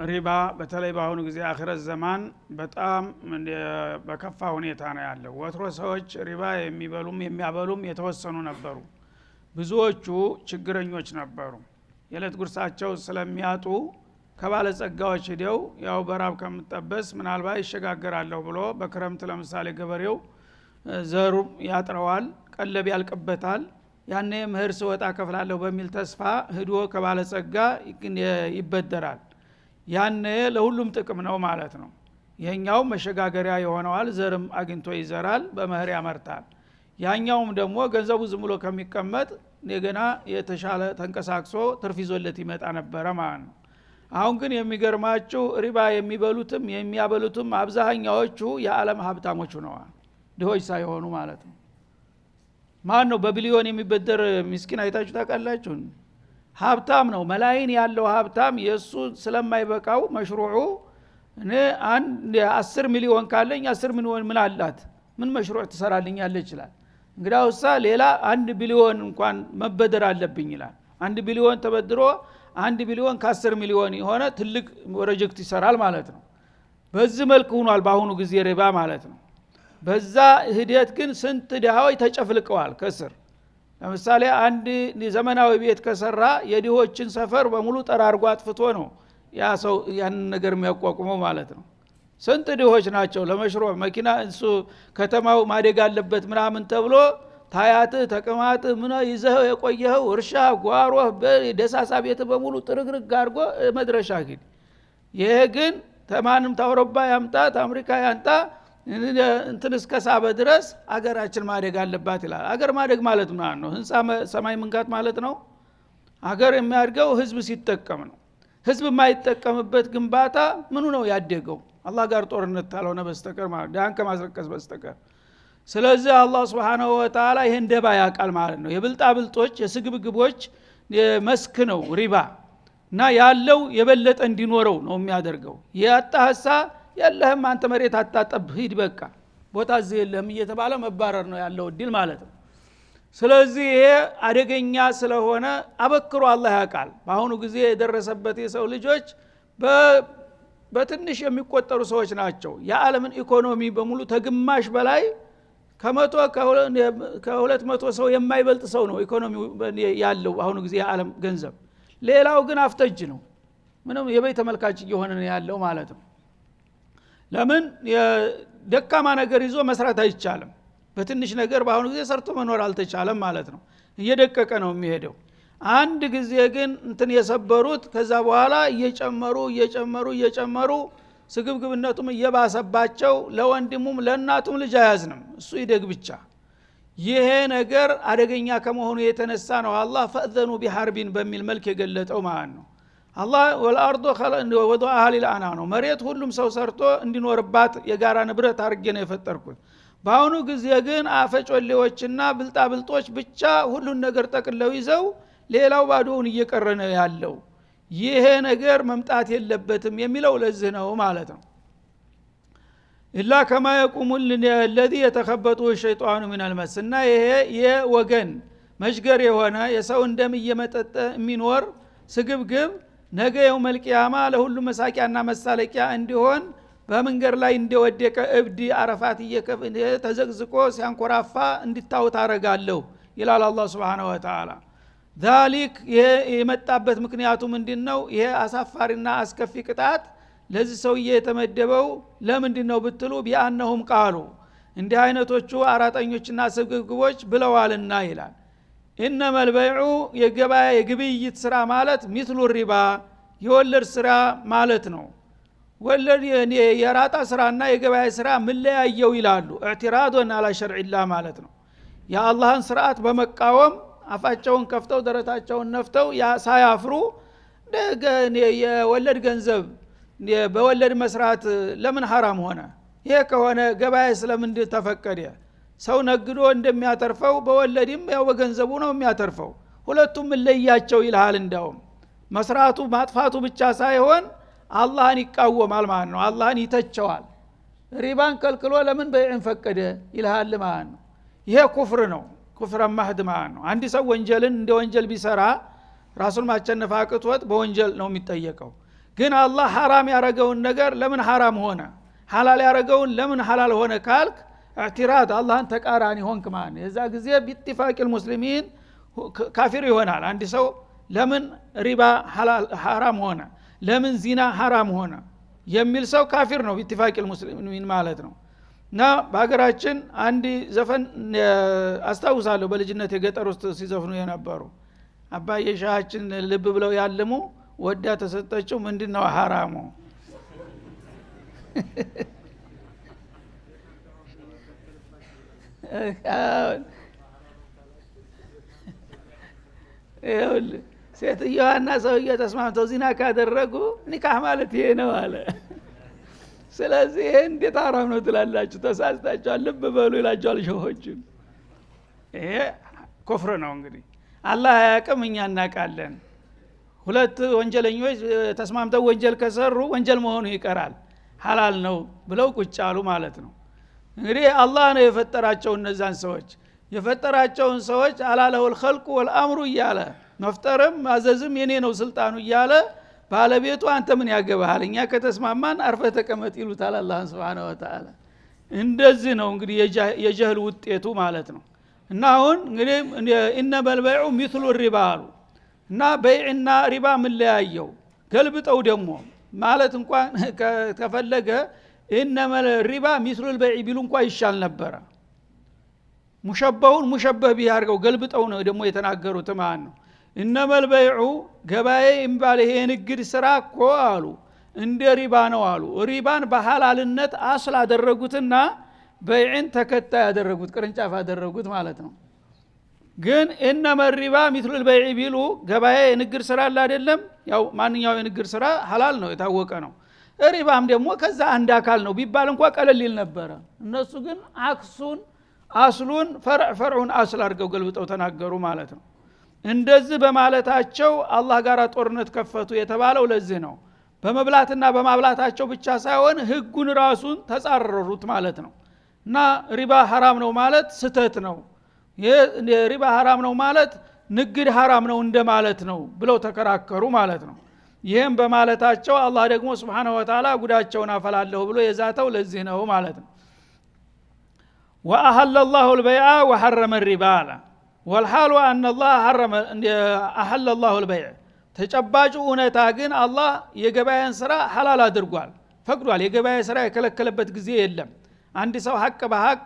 ሪባ በተለይ በአሁኑ ጊዜ አኺረት ዘማን በጣም በከፋ ሁኔታ ነው ያለው። ወትሮ ሰዎች ሪባ የሚበሉም የሚያበሉም የተወሰኑ ነበሩ። ብዙዎቹ ችግረኞች ነበሩ። የዕለት ጉርሳቸው ስለሚያጡ ከባለጸጋዎች ሄደው ያው በራብ ከምጠበስ ምናልባት ይሸጋገራለሁ ብሎ በክረምት ለምሳሌ ገበሬው ዘሩ ያጥረዋል፣ ቀለብ ያልቅበታል። ያኔ ምህር ስወጣ ከፍላለሁ በሚል ተስፋ ሄዶ ከባለጸጋ ይበደራል። ያኔ ለሁሉም ጥቅም ነው ማለት ነው። ይሄኛው መሸጋገሪያ ይሆነዋል፣ ዘርም አግኝቶ ይዘራል፣ በመህር ያመርታል። ያኛውም ደግሞ ገንዘቡ ዝም ብሎ ከሚቀመጥ እንደገና የተሻለ ተንቀሳቅሶ ትርፍ ይዞለት ይመጣ ነበር ማለት ነው። አሁን ግን የሚገርማችሁ ሪባ የሚበሉትም የሚያበሉትም አብዛኛዎቹ የዓለም ሀብታሞች ሆነዋል፣ ድሆች ሳይሆኑ ማለት ነው። ማን ነው በቢሊዮን የሚበደር ምስኪን አይታችሁ ታውቃላችሁ? ሀብታም ነው፣ መላይን ያለው ሀብታም የሱ ስለማይበቃው መሽሩዑ እኔ አንድ 10 ሚሊዮን ካለኝ 10 ሚሊዮን ምን አላት ምን መሽሩዕ ትሰራልኛለች ይችላል። እንግዲያውሳ ሌላ 1 ቢሊዮን እንኳን መበደር አለብኝ ይላል። 1 ቢሊዮን ተበድሮ 1 ቢሊዮን ከ10 ሚሊዮን የሆነ ትልቅ ፕሮጀክት ይሰራል ማለት ነው። በዚህ መልኩ ሆኗል በአሁኑ ጊዜ ሪባ ማለት ነው። በዛ ሂደት ግን ስንት ድሃዎች ተጨፍልቀዋል ከስር። ለምሳሌ አንድ ዘመናዊ ቤት ከሰራ የድሆችን ሰፈር በሙሉ ጠራርጎ አጥፍቶ ነው ያ ሰው ያን ነገር የሚያቋቁመው ማለት ነው። ስንት ድሆች ናቸው ለመሽሮ መኪና እሱ ከተማው ማደግ አለበት ምናምን ተብሎ ታያት ተቀማጥ ምን ይዘው የቆየው እርሻ ጓሮ በደሳሳ ቤት በሙሉ ጥርግርግ አድርጎ መድረሻ ግን ይሄ ግን ተማንም ታውሮባ ያምጣት አሜሪካ ያንጣ እንትን እስከሳበ ድረስ አገራችን ማደግ አለባት ይላል። አገር ማደግ ማለት ማለት ነው ህንጻ ሰማይ መንካት ማለት ነው። አገር የሚያድገው ህዝብ ሲጠቀም ነው። ህዝብ የማይጠቀምበት ግንባታ ምኑ ነው ያደገው? አላህ ጋር ጦርነት ታልሆነ በስተቀር ማለት ዳን ከማስረከስ በስተቀር። ስለዚህ አላህ Subhanahu Wa Ta'ala ይሄን ደባ ያቃል ማለት ነው። የብልጣ ብልጦች የስግብግቦች መስክ ነው ሪባ እና ያለው የበለጠ እንዲኖረው ነው የሚያደርገው። ያጣህሳ ያለህም አንተ መሬት አጣጠብ ሂድ በቃ ቦታ እዚህ የለህም እየተባለ መባረር ነው ያለው እድል ማለት ነው። ስለዚህ ይሄ አደገኛ ስለሆነ አበክሮ አላህ ያቃል። በአሁኑ ጊዜ የደረሰበት የሰው ልጆች በትንሽ የሚቆጠሩ ሰዎች ናቸው የዓለምን ኢኮኖሚ በሙሉ ተግማሽ በላይ ከመቶ ከ200 ሰው የማይበልጥ ሰው ነው ኢኮኖሚ ያለው በአሁኑ ጊዜ የዓለም ገንዘብ። ሌላው ግን አፍተጅ ነው፣ ምንም የበይ ተመልካች እየሆነ ነው ያለው ማለት ነው። ለምን የደካማ ነገር ይዞ መስራት አይቻልም። በትንሽ ነገር በአሁኑ ጊዜ ሰርቶ መኖር አልተቻለም ማለት ነው። እየደቀቀ ነው የሚሄደው። አንድ ጊዜ ግን እንትን የሰበሩት ከዛ በኋላ እየጨመሩ ስግብግብነቱም እየባሰባቸው ለወንድሙም ለእናቱም ልጅ አያዝንም፣ እሱ ይደግ ብቻ። ይሄ ነገር አደገኛ ከመሆኑ የተነሳ ነው አላህ ፈእዘኑ ቢሐርቢን በሚል መልክ የገለጠው ማለት ነው። አላህ ወልአርዶ ወضعها للأنام ነው። መሬት ሁሉም ሰው ሰርቶ እንዲኖርባት የጋራ ንብረት አድርጌ ነው የፈጠርኩት። በአሁኑ ጊዜ ግን አፈጮሌዎችና ብልጣ ብልጦች ብቻ ሁሉን ነገር ጠቅለው ይዘው ሌላው ባዶውን እየቀረ ነው ያለው። ይሄ ነገር መምጣት የለበትም የሚለው ለዚህ ነው ማለት ነው። ኢላ ከማ يقوم الذي يتخبطه الشيطان من المس እና ይሄ የወገን መሽገር የሆነ የሰው እንደም እየመጠጠ የሚኖር ስግብግብ ነገ የውመል ቂያማ ለሁሉ መሳቂያና መሳለቂያ እንዲሆን በመንገር ላይ እንደወደቀ እብድ አረፋት ተዘግዝቆ ሲያንኮራፋ እንድታውት አረጋለሁ ይላል አላህ Subhanahu Wa Ta'ala። ذلك የመጣበት ምክንያቱ ምንድነው? ይሄ አሳፋሪና አስከፊ ቅጣት ለዚህ ሰውዬ የተመደበው ለምንድነው ብትሉ ቢአንሁም ቃሉ እንዲህ አይነቶቹ አራጠኞችና ስግብግቦች ብለዋልና ይላል። ኢነማ البيع የገበያ የግብይት ስራ ማለት ሚስሉ ሪባ የወለድ ስራ ማለት ነው። ወለድ የራጣ ስራና የገበያ ስራ ምን ለያየው ይላሉ። اعتراضን على شرع الله ማለት ነው። የአላህን ስርዓት በመቃወም አፋቸውን ከፍተው ደረታቸውን ነፍተው ሳያፍሩ የወለድ ገንዘብ በወለድ መስራት ለምን حرام ሆነ? ይሄ ከሆነ ገበያ ስለምን ተፈቀደ? ሰው ነግዶ እንደሚያተርፈው በወለድም ያው በገንዘቡ ነው የሚያተርፈው። ሁለቱም ለያቸው ይልሃል። እንዳውም መስራቱ ማጥፋቱ ብቻ ሳይሆን አላህን ይቃወማል ማለት ነው። አላህን ይተቸዋል። ሪባን ከልክሎ ለምን በይዕን ፈቀደ ይልሃል ማለት ነው። ይሄ ኩፍር ነው፣ ኩፍር ማህድ ማለት ነው። አንድ ሰው ወንጀልን እንደ ወንጀል ቢሰራ ራሱን ማቸነፍ አቅቶት በወንጀል ነው የሚጠየቀው። ግን አላህ ሐራም ያረገውን ነገር ለምን ሐራም ሆነ ሐላል ያረገውን ለምን ሐላል ሆነ ካልክ اعتراض አላህን ተቃራኒ ሆንክ ማለት የዛ ጊዜ باتفاق المسلمين ካፊር ይሆናል አንድ ሰው ለምን ሪባ ሐራም ሆነ ለምን ዚና ሐራም ሆነ የሚል ሰው ካፊር ነው باتفاق المسلمين ማለት ነው እና በአገራችን አንድ ዘፈን አስታውሳለሁ በልጅነት የገጠር ውስጥ ሲዘፍኑ የነበሩ አባዬ ሻሃችን ልብ ብለው ያልሙ ወዳ ተሰጠችው ምንድነው ሐራሙ ሴትዮዋና ሰውየው ተስማምተው ዚና ካደረጉ ኒካህ ማለት ይሄ ነው አለ ስለዚህ እንዴት ሐራም ነው ትላላችሁ ተሳስታችኋል ልብ በሉ ይላችኋል ሸሆችን ይሄ ኩፍር ነው እንግዲህ አላህ ያቀም እኛ እናቃለን ሁለት ወንጀለኞች ተስማምተው ወንጀል ከሰሩ ወንጀል መሆኑ ይቀራል ሐላል ነው ብለው ቁጭ አሉ ማለት ነው እንግዲህ አላህ ነው የፈጠራቸው እነዛን ሰዎች የፈጠራቸውን ሰዎች አላለሁ الخلق والامر እያለ መፍጠርም ማዘዝም የኔ ነው ስልጣኑ እያለ ባለቤቱ አንተ ምን ያገባሃል እኛ ከተስማማን አርፈ ተቀመጥ ይሉታል አላህ Subhanahu Wa Ta'ala እንደዚህ ነው እንግዲህ የጀህል ውጤቱ ማለት ነው እና አሁን እንግዲህ ኢነመል በይዑ ሚስሉ ሪባ አሉ እና በይዕና ሪባ ምን ለያየው ገልብጠው ደግሞ ማለት እንኳን ከፈለገ ኢነመል ሪባ ሚስሉ البيع ቢሉ እንኳን ይሻል ነበር ሙሸበሁን ሙሸበህ ቢያርገው ገልብጠው ነው ደግሞ የተናገሩት ማን ነው ኢነመል በይዑ ገባዬ እንባል ይሄ ንግድ ስራ እኮ አሉ እንደ ሪባ ነው አሉ ሪባን በሐላልነት አስል አደረጉትና በይዕን ተከታይ ያደረጉት ቅርንጫፍ ያደረጉት ማለት ነው ግን ኢነመል ሪባ ሚስሉ البيع ቢሉ ገባዬ ንግድ ስራ አለ አይደለም ያው ማንኛው የንግድ ስራ ሐላል ነው የታወቀ ነው ሪባም ደግሞ ከዛ አንድ አካል ነው ቢባል እንኳን ቀለል ይል ነበር እነሱ ግን አክሱን አስሉን ፈርዑን አስል አድርገው ገልብጠው ተናገሩ ማለት ነው እንደዚህ በማለታቸው አላህ ጋር ጦርነት ከፈቱ የተባለው ለዚህ ነው በመብላትና በማብላታቸው ብቻ ሳይሆን ህጉን ራሱን ተጻረሩት ማለት ነው እና ሪባ ሐራም ነው ማለት ስተት ነው ሪባ ሐራም ነው ማለት ንግድ ሐራም ነው እንደማለት ነው ብለው ተከራከሩ ማለት ነው ይሄን በማለታቸው አላህ ደግሞ Subhanahu Wa Ta'ala ጉዳቸውን አፈላለሁ ብሎ የዛተው ለዚህ ነው ማለት ነው وأحل الله البيع وحرم الربا والحال أن الله حرم أحل الله البيع ተጨባጭ ሁኔታ ግን አላህ የገበያን ስራ ሐላል አድርጓል ፈቅዷል የገበያ ስራ የከለከለበት ጊዜ የለም አንድ ሰው ሐቅ በሐቅ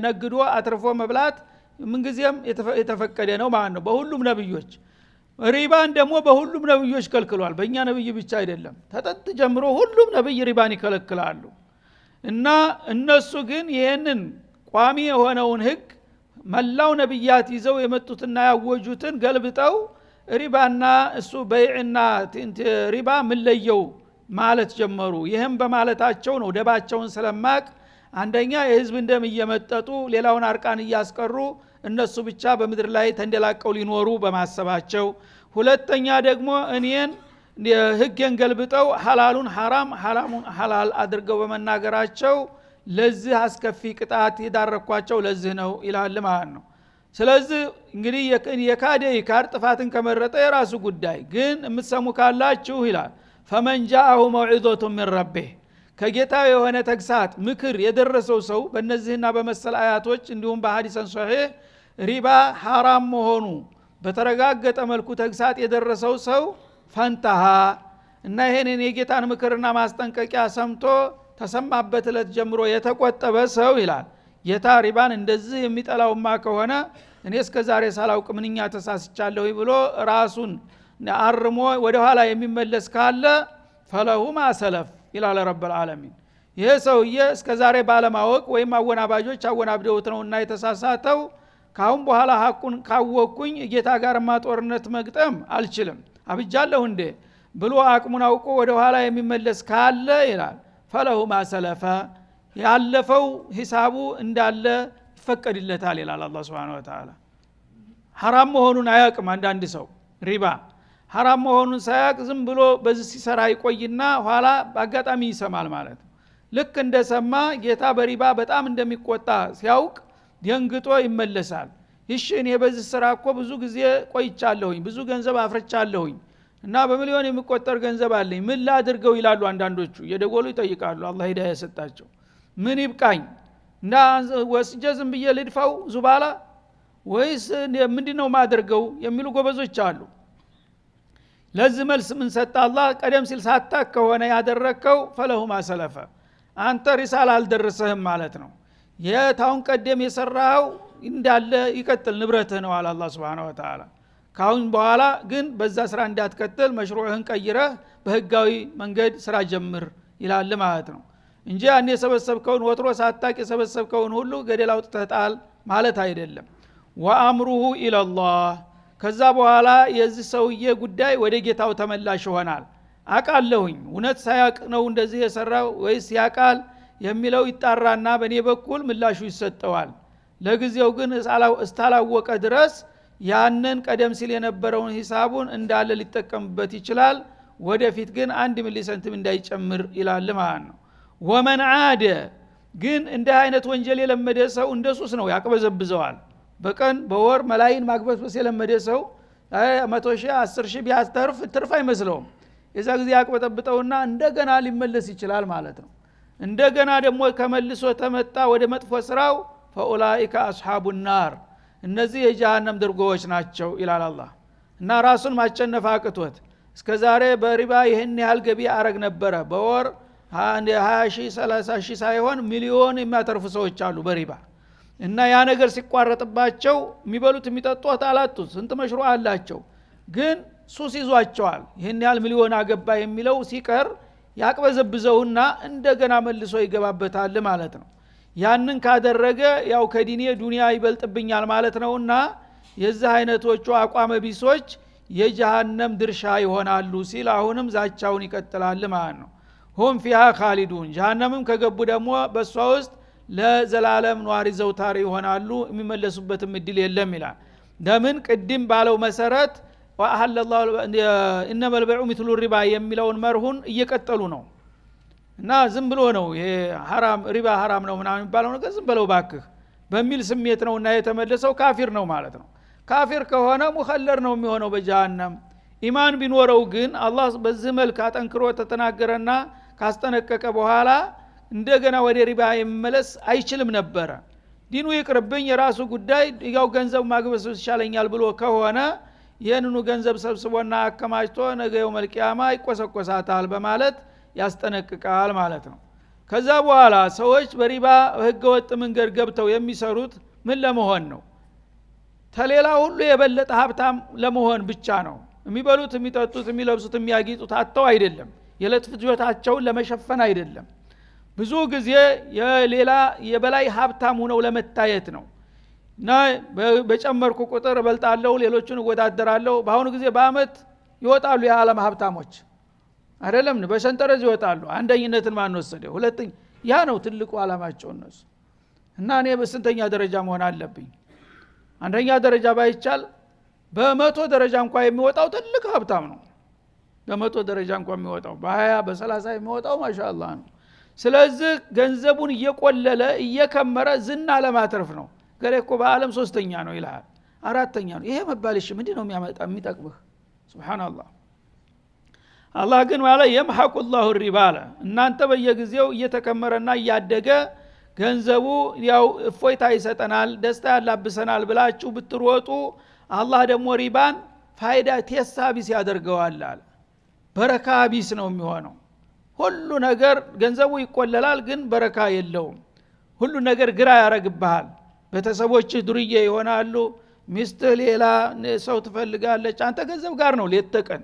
ነግዶ አትርፎ መብላት ምን ጊዜም የተፈቀደ ነው ማለት ነው በሁሉም ነብዮች ሪባን ደግሞ በሁሉም ነብዮች ከልክሏል በእኛ ነብይ ብቻ አይደለም ተጠጥ ጀምሮ ሁሉም ነብይ ሪባን ይከለክላሉ እና እነሱ ግን ይሄንን ቋሚ የሆነውን ህግ መላው ነብያት ይዘው የመጡትና ያወጁትን ገልብጠው ሪባና እሱ በይዕና ሪባ ምን ለየው ማለት ጀመሩ ይሄም በማለታቸው ነው ደባቸውን ስለማቅ አንደኛ የህዝብ እንደም እየመጠጡ ሌላውን አርቃን እያስቀሩ እነሱ ብቻ በመድር ላይ ተንደላቀው ሊኖሩ በማሰባቸው ሁለተኛ ደግሞ እኔን ህግን ገልብጠው ሐላሉን ሐራም ሐራሙን ሐላል አድርገው በመናገራቸው ለዚህ አስከፊ ቅጣት ይዳረኳቸው ለዚህ ነው ይላል ማለት ነው ስለዚህ እንግዲህ የካደ ይካር ጥፋትን ከመረጠ የራሱ ጉዳይ ግን የምትሰሙ ካላችሁ ይላል فمن جاءه موعظة من ربه ከጌታው የሆነ ተግሳት ምክር የደረሰው ሰው በእነዚህና በመሰል አያቶች እንዲሁም በሐዲሰን ሶሂህ ሪባ ሐራም መሆኑ በተረጋገጠ መልኩ ተግሳት የደረሰው ሰው ፈንታሃ እና ይሄንን የጌታን ምክርና ማስጠንቀቂያ ሰምቶ ተሰማበት ለት ጀምሮ የተቆጠበ ሰው ይላል ጌታ ሪባን እንደዚህ የሚጠላውማ ከሆነ እኔ እስከዛሬ ሳላውቅ ምንኛ ተሳስቻለሁ ብሎ ራሱን አርሞ ወደ ኋላ የሚመለስ ካለ ፈለሁ ማሰለፍ ይላል ረብ العالمين ይሄ ሰውዬ እስከዛሬ ባለማወቅ ወይም አወናባጆች አወናብደውት ነውና የተሳሳተው ካሁን በኋላ ሐቁን ካወቅኩኝ ጌታ ጋርማ ጦርነት መግጠም አልችልም አብጃለሁ እንዴ ብሎ አቅሙን አውቆ ወደ ኋላ የሚመለስ ካለ ይላል ፈለሁ ማሰለፈ ያለፈው ሂሳቡ እንዳለ ይፈቀድለታል ይላል አላህ Subhanahu Wa Ta'ala ሐራም መሆኑን አያውቅም አንዳንድ ሰው ሪባ ሐራም መሆኑን ሳያውቅ ዝም ብሎ በዚህ ሲሰራ ይቆይና ኋላ በአጋጣሚ ይሰማል ማለት ነው ልክ እንደሰማ ጌታ በሪባ በጣም እንደሚቆጣ ሲያውቅ ደንግጦ ይመለሳል እሺ እኔ በዚህ ስራ እኮ ብዙ ጊዜ ቆይቻለሁኝ ብዙ ገንዘብ አፍርቻለሁኝ እና በሚሊዮን የሚቆጠር ገንዘብ አለኝ ምን ላድርገው ይላሉ አንዳንዶቹ እየደወሉ ይጠይቃሉ አላህ ሂዳያ የሰጣቸው ምን ይብቃኝ እና ወስጄ ዝም ብዬ ልድፋው ዙባላ ወይስ ምንድነው ማድርገው የሚሉ ጎበዞች አሉ ለዚህ መልስ ምን ሰጣ አላህ ቀደም ሲል ሳታክ ከሆነ ያደረከው ፈለሁማ ሰለፈ አንተ ሪሳላ አልደረሰህም ማለት ነው የታውን ቀደም የሰራው እንዳለ ይቀጥል ንብረትህ ነው አለ አላህ Subhanahu Wa Ta'ala ካሁን በኋላ ግን በዛ ስራ እንዳትከተል መሽሩዕህን ቀይረህ በህጋዊ መንገድ ስራ ጀምር ይላል ማለት ነው እንጂ አንዴ የሰበሰብከውን ወትሮ ሳታቅ የሰበሰብከውን ሁሉ ገደል አውጥተህ ጣል ማለት አይደለም ወአምሩሁ ኢላላህ ከዛ በኋላ የዚህ ሰውዬ ጉዳይ ወደ ጌታው ተመላሽ ይሆናል አቃለሁኝ እውነት ሳያቅ ነው እንደዚህ የሰራው ወይስ ያቃል የሚለው ይጣራና በኔ በኩል ምላሹ ይሰጠዋል ለጊዜው ግን እስታላወቀ ድረስ ያንን ቀደም ሲል የነበረውን ሂሳቡን እንዳለ ሊጠቀምበት ይችላል ወደፊት ግን 1 ሚሊ ሰንቲም እንዳይጨምር ይላል ማለት ነው ወመን አደ ግን እንደ አይነት ወንጀል የለመደ ሰው እንደሱስ ነው ያቅበዘብዘዋል በቀን በወር መላይን ማግበስበስ የለመደ ሰው 100,000 10,000 ቢያስተርፍ ትርፍ አይመስለውም የዛ ጊዜ ያቅበጠብጠውና እንደገና ሊመለስ ይችላል ማለት ነው እንደገና ደግሞ ከመልሶ ተመጣ ወደ መጥፎ ስራው ፈኡላኢከ አስሐቡ النار እነዚህ የጀሃነም ድርጎዎች ናቸው ይላል አላህ እና ራሱን ማቸነፍ አቅቶት እስከዛሬ በሪባ ይሄን ያህል ገቢ አረግ ነበረ በወር 20,000 30,000 ሳይሆን ሚሊዮን የሚያተርፉ ሰዎች አሉ በሪባ እና ያ ነገር ሲቋረጥባቸው የሚበሉት የሚጠጡት አላጡት ስንት መሽሩ አላቸው ግን ሱስ ይዟቸዋል ይሄን ያህል ሚሊዮን አገባ የሚለው ሲቀር ያቅበዘብዘውና እንደገና መልሶ ይገባበታል ማለት ነው ያንን ካደረገ ያው ከዲኔ ዱንያ ይበልጥብኛል ማለት ነውና የዚህ አይነቶቹ አቋመ ቢሶች የጀሃነም ድርሻ ይሆናሉ ሲል አሁንም ዛቻውን ይቀጥላል ማለት ነው ሁም ፊሃ ኻሊዱን ጀሃነምም ከገቡ ደግሞ በሷ ውስጥ ለዘላለም ኗሪ ዘውታሪ ይሆናሉ የሚመለሱበትም እድል የለም ይላል ለምን ቅድም ባለው መሰረት ወአሐለ الله انما البيع مثل الربا የሚለውን መርሁን እየቀጠሉ ነው እና ዝም ብሎ ነው ይሄ حرام ሪባ حرام ነው ምናምን የሚባለው ነገር ዝም ብለው ባክህ በሚል ስሜት ነውና የተመለሰው ካፊር ነው ማለት ነው ካፊር ከሆነ ሙኸለር ነው የሚሆነው በጀሃነም ኢማን ቢኖረው ግን አላህ በዚህ መልኩ አጠንክሮ ተተናገረና ካስጠነቀቀ በኋላ እንደገና ወደ ሪባ የሚመለስ አይችልም ነበር ዲኑ ይቅርብኝ የራሱ ጉዳይ ያው ገንዘብ ማግበስ ይሻለኛል ብሎ ከሆነ ይሄንኑ ገንዘብ ሰብስቦና አከማችቶ ነገው መልቂያማ ይቆሰቆሳታል በማለት ያስጠነቅቃል ማለት ነው ከዛ በኋላ ሰዎች በሪባ ህገወጥ መንገድ ገብተው የሚሰሩት ምን ለመሆን ነው ተሌላ ሁሉ የበለጠ ሀብታም ለመሆን ብቻ ነው የሚበሉት የሚጠጡት የሚለብሱት የሚያጊጡት አጥተው አይደለም የዕለት ፍጆታቸውን ለመሸፈን አይደለም ብዙ ጊዜ የሌላ የበላይ ሀብታም ሆነው ለመታየት ነው እና በጨመርኩ ቁጥር በልጣለው ሌሎችን ወዳደራለው በአሁኑ ጊዜ በአመት ይወጣሉ የዓለም ሀብታሞች አይደለም በሰንጠረዥ ይወጣሉ አንደኝነትን ማን ወሰደ ሁለተኛ ያ ነው ትልቁ ዓላማቸው እነሱ እና እኔ በስንተኛ ደረጃ መሆን አለብኝ አንደኛ ደረጃ ባይቻል በመቶ ደረጃ እንኳን የሚወጣው ትልቅ ሀብታም ነው በመቶ ደረጃ እንኳን የሚወጣው በ20 በ30 የሚወጣው ማሻአላህ ነው ስለዚህ ገንዘቡን እየቆለለ እየከመረ ዝና ለማትረፍ ነው ገለኮ በአለም ሶስተኛ ነው ይላል አራተኛ ነው ይሄ መባልሽ ምንድነው የሚያመጣ የሚጠቅምህ ሱብሃንአላህ አላህ ግን ማለት የምሐቁ الله الربا እናንተ በየጊዜው እየተከመረና እያደገ ገንዘቡ ያው እፎይታ ይሰጠናል ደስታ ያላብሰናል ብላችሁ ብትሮጡ አላህ ደግሞ ሪባን ፋይዳ ተሳቢስ ያደርገዋል አለ በረካ ቢስ ነው የሚሆነው ሁሉ ነገር ገንዘቡ ይቆለላል ግን በረካ የለውም ሁሉ ነገር ግራ ያረግብሃል ቤተሰቦች ዱርዬ ይሆናሉ ሚስትህ ሌላ ሰው ትፈልጋለች አንተ ገንዘብ ጋር ነው ሌተቀን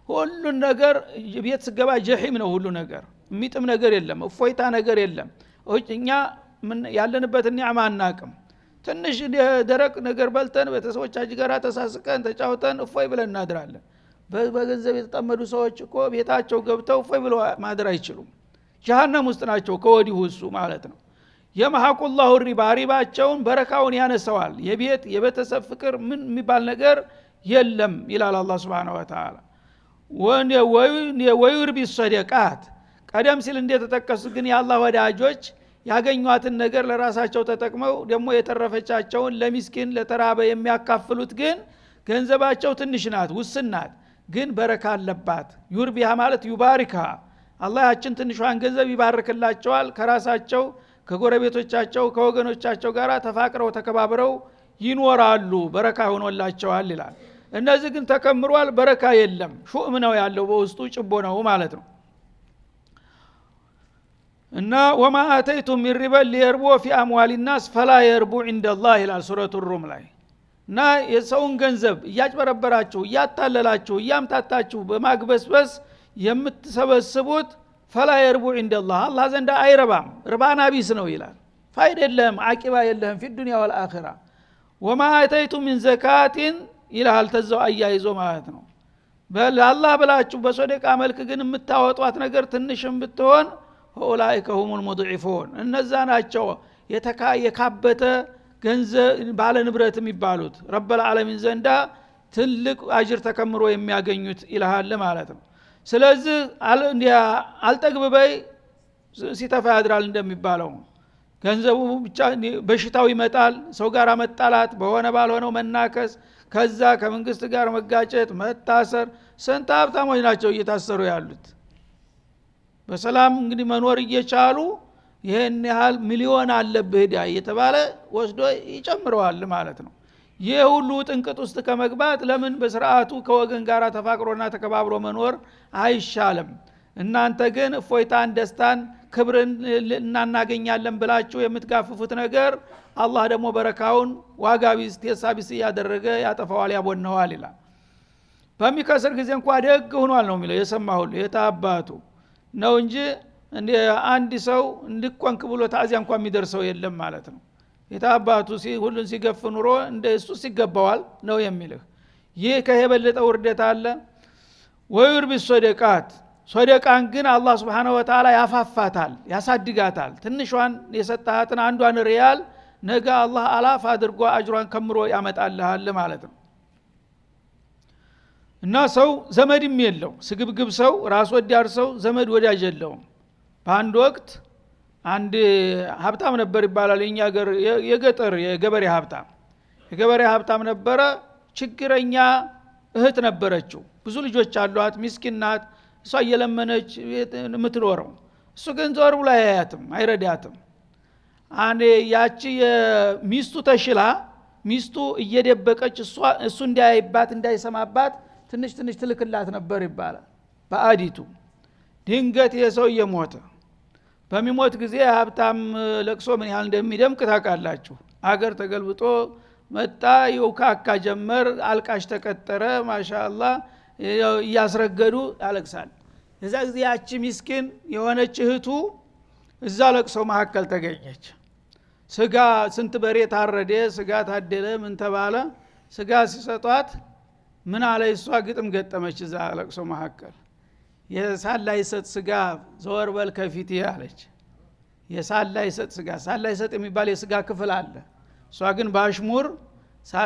ሁሉ ነገር ቤት ስገባ ጀሂም ነው ሁሉ ነገር የሚጥም ነገር የለም እፎይታ ነገር የለም እኛ ያለንበት ኒዕማ አናቅም ትንሽ ደረቅ ነገር በልተን ቤተሰቦቻችን ጋር ተሳስቀን ተጫውተን እፎይ ብለን እናድራለን በገንዘብ የተጠመዱ ሰዎች እኮ ቤታቸው ገብተው እፎይ ብለው ማድር አይችሉም ጀሃነም ውስጥ ናቸው ከወዲሁ እሱ ማለት ነው የመሐቁ الله الربا ሪባቸውን በረካውን ያነሰዋል የቤት የቤተሰብ ፍቅር ምን የሚባል ነገር የለም ይላል አላህ Subhanahu Wa Ta'ala ወይርቢ الصدقات ቀደም ሲል እንደተጠቀሱ ግን የአላህ ወዳጆች ያገኙአትን ነገር ለራሳቸው ተጠቅመው ደግሞ የተረፈቻቸውን ለሚስኪን ለተራበ የሚያካፍሉት ግን ገንዘባቸው ትንሽ ናት ውስናት ግን በረካ አለባት። ዩርቢሃ ማለት ዩባሪካ አላህ ያችን ትንሿን ገንዘብ ይባርክላቸዋል። ከራሳቸው ከጎረቤቶቻቸው ከወገኖቻቸው ጋር ተፋቅረው ተከባብረው ይኖራሉ፣ በረካ ሆኖላቸዋል ይላል። እነዚህ ግን ተከምሯል፣ በረካ የለም፣ ሹእም ነው ያለው፣ በውስጡ ጭቦ ነው ማለት ነው። እና ወማ አተይቱም ሚን ሪበን ሊየርቡ ፊ አምዋል ናስ ፈላ የርቡ ዐንደላህ ይላል ሱረቱ ሩም ላይ። እና የሰውን ገንዘብ እያጭበረበራችሁ እያታለላችሁ እያምታታችሁ በማግበስበስ የምትሰበስቡት ፈላ የርቡ ዐንደላህ አላህ ዘንድ አይረባም፣ ርባና ቢስ ነው ይላል። ፋይዳ የለህም፣ አቂባ የለህም ፊ ዱንያ ወልአኺራ። ወማ አተይቱም ሚን ዘካቲን ይላል ተዛው አያይዞ ማለት ነው። በአላህ ብላችሁ በሶደቃ መልክ ግን የምታወጧት ነገር ትንሽም ብትሆን ኡላኢከ ሁሙል ሙድዒፉን እነዛ ናቸው የካበተ ገንዘብ ባለ ንብረት የሚባሉት ረበል ዓለሚን ዘንዳ ትልቅ አጅር ተከምሮ የሚያገኙት ይልሃል ማለት ነው። ስለዚህ አልጠግብበይ ሲተፋ ያድራል እንደሚባለው ገንዘቡ ብቻ በሽታው ይመጣል፣ ሰው ጋር መጣላት፣ በሆነ ባልሆነው መናከስ፣ ከዛ ከመንግስት ጋር መጋጨት፣ መታሰር። ስንት ሀብታሞች ናቸው እየታሰሩ ያሉት በሰላም እንግዲህ መኖር እየቻሉ ይሄን ያህል ሚሊዮን አለብህ ዳ እየተባለ ወስዶ ይጨምረዋል ማለት ነው። ይሄ ሁሉ ጥንቅጥ ውስጥ ከመግባት ለምን በስርዓቱ ከወገን ጋር ተፋቅሮና ተከባብሮ መኖር አይሻልም? እናንተ ግን እፎይታን፣ ደስታን፣ ክብርን እናናገኛለን ብላችሁ የምትጋፍፉት ነገር አላህ ደግሞ በረካውን ዋጋ ቢስ ተሳቢስ ያደረገ ያጠፋዋል፣ ያቦነዋል ይላል። በሚከስር ጊዜ እንኳን ደግ ሆኗል ነው የሚለው የሰማሁል የታባቱ ነው እንጂ አንድ ሰው እንድቆንክ ብሎ ታዚያ እንኳን የሚደርሰው የለም ማለት ነው። የታባቱ ሁሉን ሲገፍ ኑሮ እንደ እሱ ሲገባዋል ነው የሚልህ። ይህ ከየበለጠ ውርደት አለ? ወይርቢ ሶደቃት ሶደቃን ግን አላህ Subhanahu Wa Ta'ala ያፋፋታል፣ ያሳድጋታል። ትንሿን የሰጣሃትን አንዷን ሪያል ነገ አላህ አላፍ አድርጎ አጅሯን ከምሮ ያመጣልሃል ማለት ነው። እና ሰው ዘመድም የለው፣ ስግብግብ ሰው፣ ራስ ወዳድ ሰው ዘመድ ወዳጅ የለውም። በአንድ ወቅት አንድ ሀብታም ነበር ይባላል የኛ ሀገር የገጠር የገበሬ ሀብታም ነበረ። ችግረኛ እህት ነበረችው፣ ብዙ ልጆች አሏት፣ ምስኪን ናት። እሷ እየለመነች የምትኖረው፣ እሱ ግን ዞር ብሎ አያያትም፣ አይረዳትም። ያቺ የሚስቱ ተሽላ ሚስቱ እየደበቀች እሱ እንዳያይባት እንዳይሰማባት ትንሽ ትልክላት ነበር ይባላል። በአዲቱ ድንገት የሰው እየሞተ በሚሞት ጊዜ ሀብታም ለቅሶ ምን ያህል እንደሚደምቅ ታውቃላችሁ። አገር ተገልብጦ መጣ፣ ይውካካ ጀመር፣ አልቃሽ ተቀጠረ። ማሻአላህ እያስረገዱ ያለቅሳል። እዛ ጊዜ ያቺ ምስኪን የሆነች እህቱ እዛ ለቅሶ መካከል ተገኘች። ስጋ ስንት በሬ ታረደ፣ ስጋ ታደለ፣ ምን ተባለ። ስጋ ሲሰጧት ምን አለ እሷ ግጥም ገጠመች እዛ ለቅሶ መካከል። የሳላ ይሰጥ ስጋ ዘወር በል ከፊት ያለች። የሳላ ይሰጥ ስጋ፣ ሳላ ይሰጥ የሚባል የስጋ ክፍል አለ። እሷ ግን ባሽሙር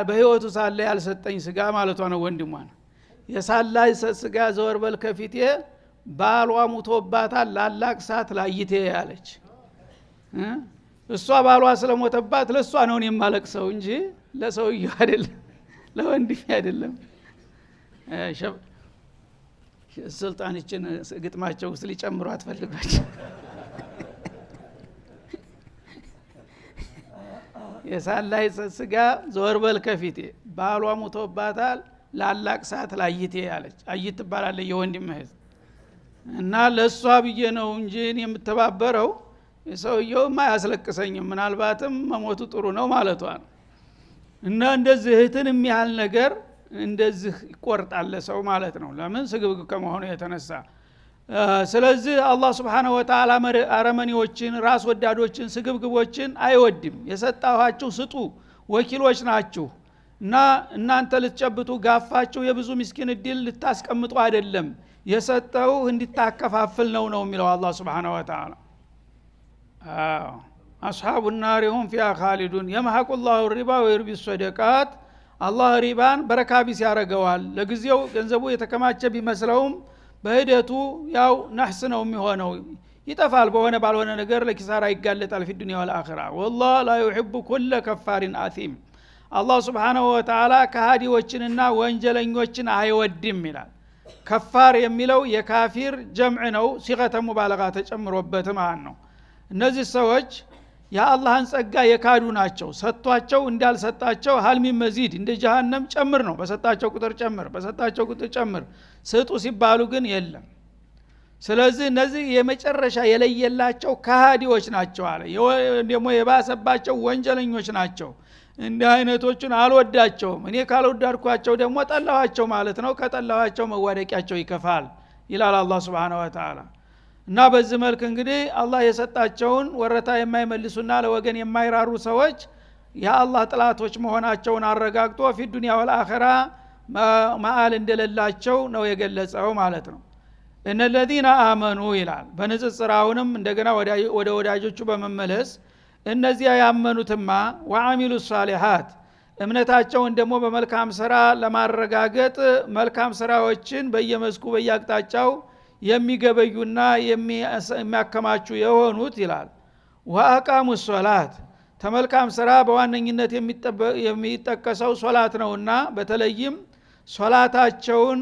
በህይወቱ ሳላ ያልሰጠኝ ስጋ ማለቷ ነው ወንድሟን። የሳላ ይሰጥ ስጋ ዘወር በል ከፊት ባሏ ሙቶባታል ላላቅሳት ላይቴ ያለች። እሷ ባሏ ስለሞተባት ለሷ ነው የማለቅሰው እንጂ ለሰውየው አይደለም፣ ለወንድሜ አይደለም። ስልጣንችን ግጥማቸው ውስጥ ሊጨምሩ አትፈልጓቸው። የሳላይ ስጋ ዘወር በል ከፊቴ ባሏ ሙቶባታል ላላቅሳት ላይቴ ያለች። አይት ትባላለች የወንድም እህት። እና ለሷ ብዬ ነው እንጂ የምተባበረው ሰውየውማ አያስለቅሰኝም፣ ምናልባትም መሞቱ ጥሩ ነው ማለቷ ነው። እና እንደዚህ እህትን የሚያህል ነገር እንደዚህ ይቆርጣል ሰው ማለት ነው። ለምን ስግብግ ከመሆኑ የተነሳ። ስለዚህ አላህ Subhanahu Wa Ta'ala አረመኔዎችን፣ ራስ ወዳዶችን፣ ስግብግቦችን አይወድም። የሰጣኋችሁ ስጡ፣ ወኪሎች ናችሁ እና እናንተ ልትጨብጡ ጋፋችሁ የብዙ ምስኪን እድል ልታስቀምጡ አይደለም፣ የሰጠው እንድታከፋፍል ነው የሚለው አላህ Subhanahu Wa Ta'ala። አስሐቡ النار هم فيها خالدون يمحق الله الربا ويربي الصدقات። አላህ ሪባን በረካ ቢስ ያረጋዋል። ለጊዜው ገንዘቡ የተከማቸ ቢመስለውም በሂደቱ ያው ነህስ ነው የሚሆነው፣ ይጠፋል። በሆነ ባልሆነ ነገር ለኪሳራ ይጋለጣል في الدنيا والآخرة والله لا يحب كل كفار آثم። አላህ Subhanahu Wa Ta'ala ከሃዲዎችንና ወንጀለኞችን አይወድም ይላል። ከፋር የሚለው የካፊር ጀምዕ ነው ሲገተ ሙባለጋ ተጨምሮበት ማለት ነው። እነዚህ ሰዎች የአላህን ጸጋ የካዱ ናቸው። ሰጥቷቸው እንዳልሰጣቸው ሀልሚ መዚድ እንደ ጀሃነም ጨምር ነው። በሰጣቸው ቁጥር ጨምር፣ በሰጣቸው ቁጥር ጨምር፣ ስጡ ሲባሉ ግን የለም። ስለዚህ እነዚህ የመጨረሻ የለየላቸው ከሃዲዎች ናቸው አለ። ደግሞ የባሰባቸው ወንጀለኞች ናቸው። እንዲህ አይነቶቹን አልወዳቸውም። እኔ ካልወዳድኳቸው ደግሞ ጠላኋቸው ማለት ነው። ከጠላኋቸው መዋደቂያቸው ይከፋል ይላል አላህ Subhanahu Wa Ta'ala። እና በዚህ መልክ እንግዲህ አላህ የሰጣቸውን ወረታ የማይመልሱና ለወገን የማይራሩ ሰዎች የአላህ ጥላቶች መሆናቸውን አረጋግጦ ፊ ዱንያ ወልአኺራ ማአል እንደሌላቸው ነው የገለጸው ማለት ነው። እነለዚነ አመኑ ይላል። በንጽጽራውንም እንደገና ወደ ወዳጆቹ በመመለስ እነዚያ ያመኑትማ ወአሚሉ ሷሊሃት እምነታቸውን ደግሞ በመልካም ስራ ለማረጋገጥ መልካም ስራዎችን በየመስኩ በየአቅጣጫው የሚገበዩና የሚያከማቹ የሆኑት ይላል። ወአቃሙ ሶላት ተመልካም ስራ በዋነኝነት የሚጠቀሰው ሶላት ነውና በተለይም ሶላታቸውን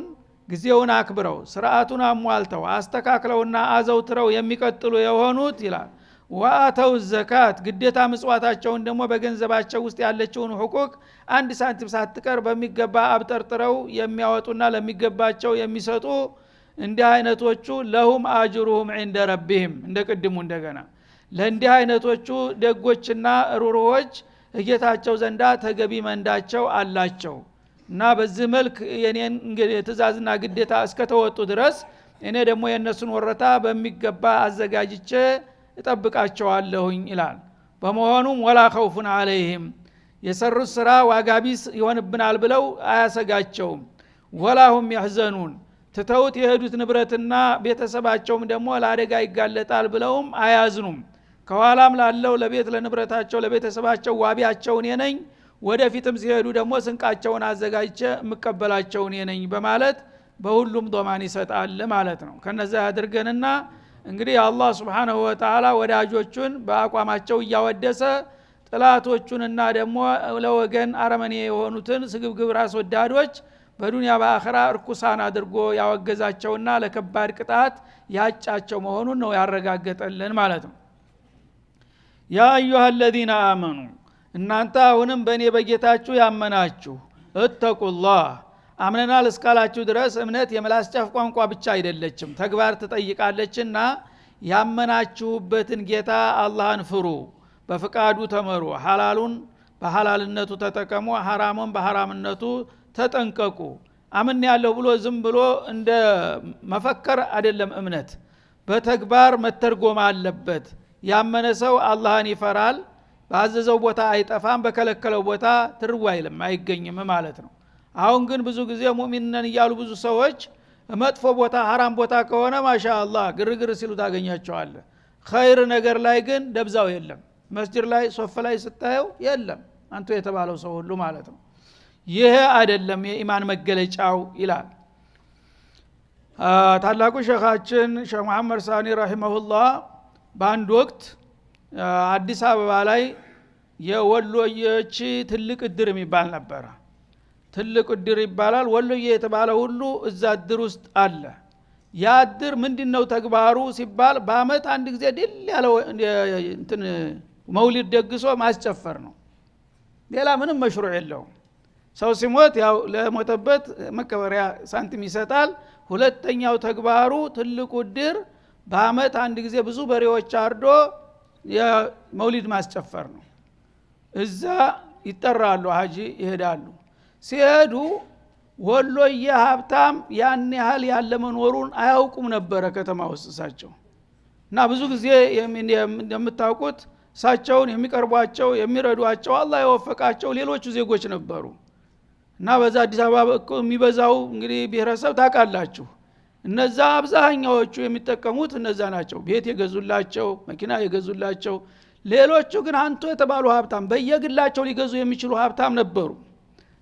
ጊዜውን አክብረው ስርዓቱን አሟልተው አስተካክለውና አዘውትረው የሚቀጥሉ የሆኑት ይላል። ወአተው ዘካት ግዴታ ምጽዋታቸውን ደግሞ በገንዘባቸው ውስጥ ያለችውን ሁቁቅ አንድ ሳንቲም ሳትቀር በሚገባ አብጠርጥረው የሚያወጡና ለሚገባቸው የሚሰጡ እንዲህ አይነቶቹ ለሁም አጅሩሁም عند ربهم እንደቀድሙ እንደገና ለእንዲህ አይነቶቹ ደጎችና ሩሩዎች እጌታቸው ዘንዳ ተገቢ መንዳቸው አላቸው። እና በዚህ መልክ የኔን ትእዛዝና ግዴታ እስከተወጡ ድረስ እኔ ደግሞ የነሱን ወረታ በሚገባ አዘጋጅቼ እጠብቃቸዋለሁኝ ይላል። በመሆኑም ወላ ኸውፉን አለይሂም የሰሩት ስራ ዋጋቢስ ይሆንብናል ብለው አያሰጋቸውም። ወላሁም ያህዘኑን ትተውት የሄዱት ንብረትና ቤተሰባቸውም ደግሞ ለአደጋ ይጋለጣል ብለውም አያዝኑም። ከኋላም ላለው ለቤት ለንብረታቸው ለቤተሰባቸው ዋቢያቸው እኔ ነኝ፣ ወደፊትም ሲሄዱ ደግሞ ስንቃቸውን አዘጋጅቼ የምቀበላቸው እኔ ነኝ በማለት በሁሉም ዶማን ይሰጣል ማለት ነው። ከነዛ ያድርገንና እንግዲህ አላህ Subhanahu Wa Ta'ala ወዳጆቹን በአቋማቸው እያወደሰ ጥላቶቹንና ደግሞ ለወገን አረመኔ የሆኑትን ስግብግብ ራስ ወዳዶች በዱንያ በአኺራ እርኩሳን አድርጎ ያወገዛቸውና ለከባድ ቅጣት ያጫቸው መሆኑን ነው ያረጋገጠልን ማለት ነው። ያ አዩሃ الذين آمنوا እናንተ አሁንም በእኔ በጌታችሁ ያመናችሁ እተቁላህ አምነናል እስካላችሁ ድረስ እምነት የምላስ ጫፍ ቋንቋ ብቻ አይደለችም፣ ተግባር ትጠይቃለችና ያመናችሁበትን ጌታ አላህን ፍሩ፣ በፍቃዱ ተመሩ፣ ሐላሉን በሐላልነቱ ተጠቀሙ፣ ሐራሙን በሐራምነቱ ተጠንቀቁ። አምን ያለው ብሎ ዝም ብሎ እንደ መፈከር አይደለም እምነት፣ በተግባር መተርጎም አለበት። ያመነ ሰው አላህን ይፈራል፣ ባዘዘው ቦታ አይጠፋም፣ በከለከለው ቦታ ትርው አይልም አይገኝም ማለት ነው። አሁን ግን ብዙ ጊዜ ሙእሚን ነን እያሉ ብዙ ሰዎች መጥፎ ቦታ ሐራም ቦታ ከሆነ ማሻአላህ ግርግር ሲሉ ታገኛቸዋለህ። ኸይር ነገር ላይ ግን ደብዛው የለም። መስጂድ ላይ ሶፍ ላይ ስታየው የለም አንተ የተባለው ሰው ሁሉ ማለት ነው። ይሄ አይደለም የኢማን መገለጫው ይላል ታላቁ ሸኻችን ሼህ መሐመድ ሳኒ ረሂመሁላህ። በአንድ ወቅት አዲስ አበባ ላይ የወሎዬዎች ትልቅ እድር የሚባል ነበር። ትልቅ እድር ይባላል። ወሎዬ የተባለ ሁሉ እዛ እድር ውስጥ አለ። ያ እድር ምንድነው ተግባሩ ሲባል በአመት አንድ ጊዜ ድል ያለው እንትን መውሊድ ደግሶ ማስጨፈር ነው። ሌላ ምንም መሽሩዕ የለውም። ሰው ሲሞት ያው ለሞተበት መቀበሪያ ሳንቲም ይሰጣል። ሁለተኛው ተግባሩ ትልቁ እድር በአመት አንድ ጊዜ ብዙ በሬዎች አርዶ የመውሊድ ማስጨፈር ነው። እዛ ይጠራሉ፣ ሀጂ ይሄዳሉ። ሲሄዱ ወሎዬ ሀብታም ያን ያህል ያለ መኖሩን አያውቁም ነበረ ከተማ ውስጥ እሳቸው። እና ብዙ ጊዜ እንደምታውቁት እሳቸውን የሚቀርቧቸው የሚረዷቸው አላህ የወፈቃቸው ሌሎቹ ዜጎች ነበሩ። እና በዛ አዲስ አበባ የሚበዛው እንግዲህ ብሔረሰብ ታውቃላችሁ፣ እነዛ አብዛኛዎቹ የሚጠቀሙት እነዛ ናቸው። ቤት የገዙላቸው፣ መኪና የገዙላቸው። ሌሎቹ ግን አንቱ የተባሉ ሀብታም በየግላቸው ሊገዙ የሚችሉ ሀብታም ነበሩ።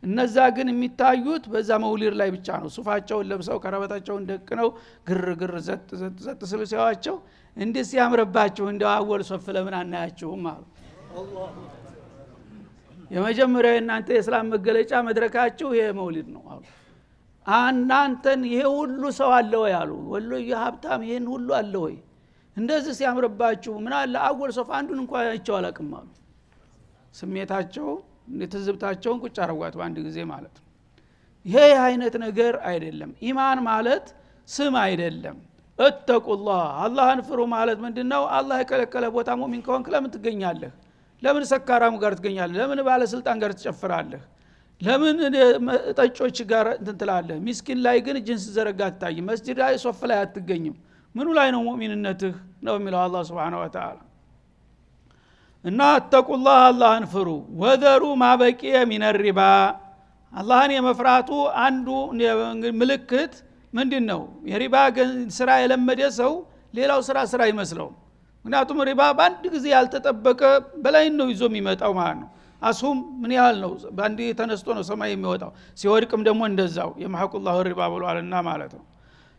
እነዛ ግን የሚታዩት በዛ መውሊድ ላይ ብቻ ነው። ሱፋቸውን ለብሰው ከረበታቸውን ደቅነው ግርግር ዘጥ ዘጥ ዘጥ ስሉ ሲያዋቸው እንዴት ሲያምርባችሁ እንደው አወል ሶፍ ለምን አናያችሁም አሉ። የመጀመሪያው እናንተ የእስላም መገለጫ መድረካችሁ ይሄ መውሊድ ነው አሉ። እናንተን ይሄ ሁሉ ሰው አለ ወይ አሉ። ወሎዬ ሀብታም ይሄን ሁሉ አለ ወይ? እንደዚህ ሲያምርባችሁ ምን አለ አወል ሶፍ አንዱን እንኳን አይቼው አላቅም አሉ። ስሜታቸው ትዝብታቸውን ቁጭ አረጓት በአንድ ጊዜ ማለት ነው። ይሄ አይነት ነገር አይደለም። ኢማን ማለት ስም አይደለም። እተቁላህ አላህን ፍሩ ማለት ምንድነው? አላህ የከለከለ ቦታ ሙእሚን ከሆንክ ለምን ትገኛለህ? ለምን ሰካራሙ ጋር ትገኛለህ? ለምን ባለስልጣን ጋር ትጨፍራለህ? ለምን ጠጮች ጋር እንትን ትላለህ? ሚስኪን ላይ ግን እጅን ሲዘረጋ አትታይ። መስጂድ ላይ ሶፍ ላይ አትገኝም። ምኑ ላይ ነው ሙእሚንነትህ ነው የሚለው አላህ Subhanahu Wa Ta'ala። እና እተቁላህ አላህን ፍሩ ወዘሩ ማበቂየ ሚን ሪባ። አላህን የመፍራቱ አንዱ ምልክት ምንድነው? የሪባ ስራ የለመደ ሰው ሌላው ስራ ይመስለው። ምክንያቱም ሪባ በአንድ ጊዜ ያልተጠበቀ በላይ ነው ይዞ የሚመጣው ማለት ነው። አሱም ምን ያህል ነው በአንድ ተነስቶ ነው ሰማይ የሚወጣው፣ ሲወድቅም ደግሞ እንደዛው የማሐቁላሁ ሪባ ብሏልና ማለት ነው።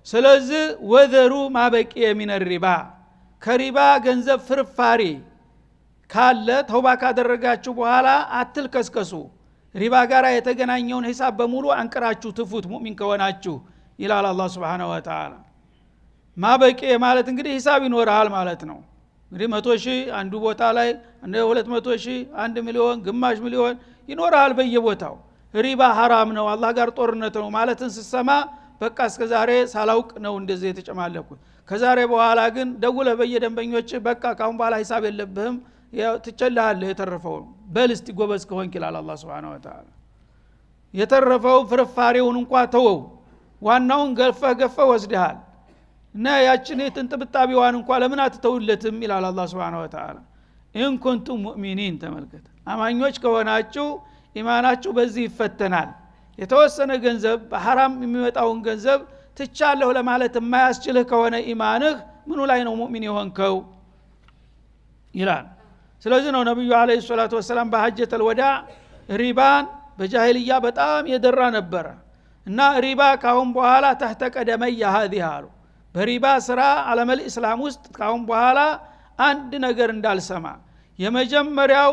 ስለዚህ ወዘሩ ማበቂየ ሚን ሪባ፣ ከሪባ ገንዘብ ፍርፋሪ ካለ ተውባ ካደረጋችሁ በኋላ አትልከስከሱ። ሪባ ጋር የተገናኘውን ሂሳብ በሙሉ አንቀራችሁ ትፉት ሙእሚን ከሆናችሁ ይላል አላህ Subhanahu Wa Ta'ala። ማበቂየ ማለት እንግዲህ ሂሳብ ይኖርሃል ማለት ነው። እንግዲህ 100,000 አንዱ ቦታ ላይ 200,000 1 ሚሊዮን ግማሽ ሚሊዮን ይኖርሃል በየቦታው። ሪባ ሐራም ነው አላህ ጋር ጦርነት ነው ማለትን ሲሰማ በቃ እስከዛሬ ሳላውቅ ነው እንደዚህ የተጨማለኩት፣ ከዛሬ በኋላ ግን ደውለህ በየደንበኞች በቃ ካሁን በኋላ ሂሳብ የለብህም ትጨላለህ የተረፈው በልስቲ ጎበዝ ከሆንክ ይላል አላህ Subhanahu Wa Ta'ala። የተረፈው ፍርፋሪውን እንኳን ተወው፣ ዋናውን ገፈህ ወስደሃል እና ያችን የትንጥብጣቢዋን እንኳን ለምን አትተውለትም ይላል አላህ Subhanahu Wa Ta'ala። ኢን ኩንቱም ሙእሚኒን ተመልከተ፣ አማኞች ከሆናችሁ ኢማናችሁ በዚህ ይፈተናል። የተወሰነ ገንዘብ በሐራም የሚመጣውን ገንዘብ ትቻለሁ ለማለት የማያስችልህ ከሆነ ኢማንህ ምኑ ላይ ነው ሙእሚን የሆንከው ይላል። ስለዚህ ነው ነብዩ አለይሂ ሰላቱ ወሰለም በሐጀተል ወዳዕ ሪባን በጃሂልያ በጣም የደራ ነበር እና ሪባ ካሁን በኋላ ተህተ ቀደመየ هذه አሉ። በሪባ ስራ ዓለመል እስላም ውስጥ ካሁን በኋላ አንድ ነገር እንዳልሰማ የመጀመሪያው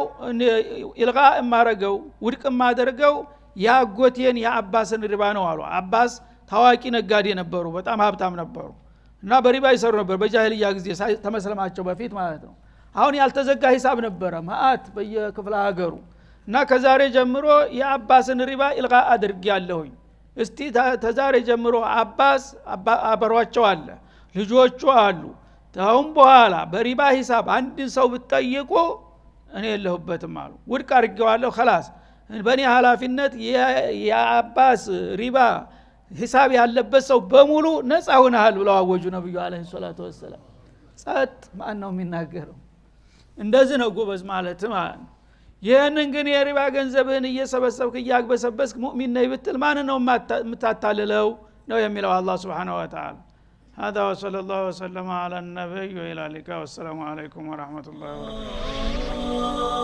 ኢልጋ ማረገው ውድቅ ማደርገው ያጎቴን የአባስን ሪባ ነው አሉ። አባስ ታዋቂ ነጋዴ ነበሩ፣ በጣም ሀብታም ነበሩ እና በሪባ ይሰሩ ነበር በጃሂልያ ጊዜ ተመስለማቸው በፊት ማለት ነው። አሁን ያልተዘጋ ሂሳብ ነበረ ማአት በየክፍለ ሀገሩ እና ከዛሬ ጀምሮ የአባስን ሪባ ኢልጋ አድርጌያለሁኝ። እስቲ ተዛሬ ጀምሮ አባስ አበሯቸው አለ ልጆቹ አሉ። ታውን በኋላ በሪባ ሂሳብ አንድ ሰው ብትጠይቁ እኔ የለሁበትም አሉ። ውድቅ አድርጌዋለሁ خلاص በእኔ ኃላፊነት የአባስ ሪባ ሂሳብ ያለበት ሰው በሙሉ ነፃ ሆነሃል ብለው አወጁ ነብዩ አለይሂ ሰላቱ ወሰለም። ጸጥ ማን ነው የሚናገረው? እንደዚህ ነው ጎበዝ ማለት ማለት ነው። ይሄንን ግን የሪባ ገንዘብህን እየሰበሰብክ እያግበሰበስክ ሙእሚን ነኝ ብትል ማን ነው የምታታልለው ነው የሚለው አላህ Subhanahu Wa Ta'ala። هذا وصلى الله وسلم على النبي وإلى اللقاء والسلام عليكم ورحمة الله وبركاته.